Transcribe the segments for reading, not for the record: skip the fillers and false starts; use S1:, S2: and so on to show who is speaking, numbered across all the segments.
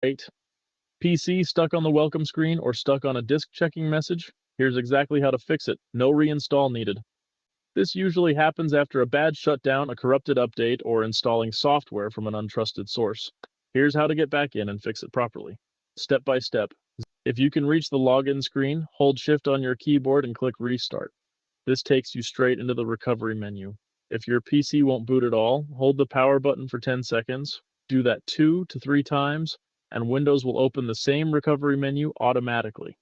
S1: 8. PC stuck on the welcome screen or stuck on a disk checking message? Here's exactly how to fix it. No reinstall needed. This usually happens after a bad shutdown, a corrupted update, or installing software from an untrusted source. Here's how to get back in and fix it properly. Step by step. If you can reach the login screen, hold Shift on your keyboard and click Restart. This takes you straight into the recovery menu. If your PC won't boot at all, hold the power button for 10 seconds. Do that 2 to 3 times, and Windows will open the same recovery menu automatically.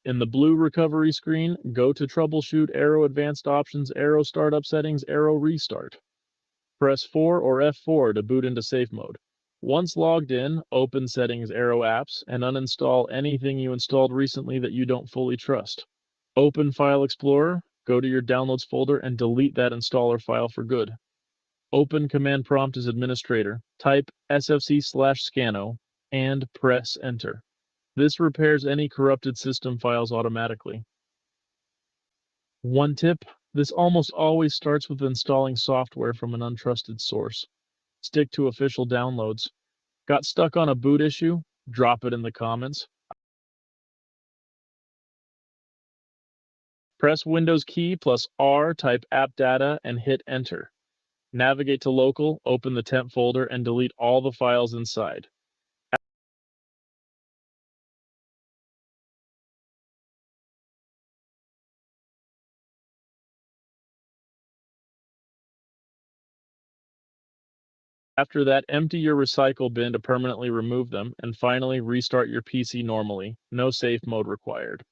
S1: In the blue recovery screen, go to Troubleshoot, Arrow Advanced Options, Arrow Startup Settings, Arrow Restart. Press 4 or F4 to boot into safe mode. Once logged in, open Settings, Arrow Apps, and uninstall anything you installed recently that you don't fully trust. Open File Explorer, go to your Downloads folder, and delete that installer file for good. Open Command Prompt as administrator, type sfc/scano, and press Enter. This repairs any corrupted system files automatically. One tip, this almost always starts with installing software from an untrusted source. Stick to official downloads. Got stuck on a boot issue? Drop it in the comments. Press Windows key plus R, type app data, and hit Enter. Navigate to Local, open the temp folder, and delete all the files inside. After that, empty your recycle bin to permanently remove them, and finally restart your PC normally. No safe mode required.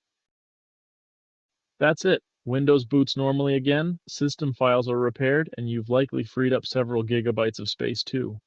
S1: That's it. Windows boots normally again, system files are repaired, and you've likely freed up several gigabytes of space too.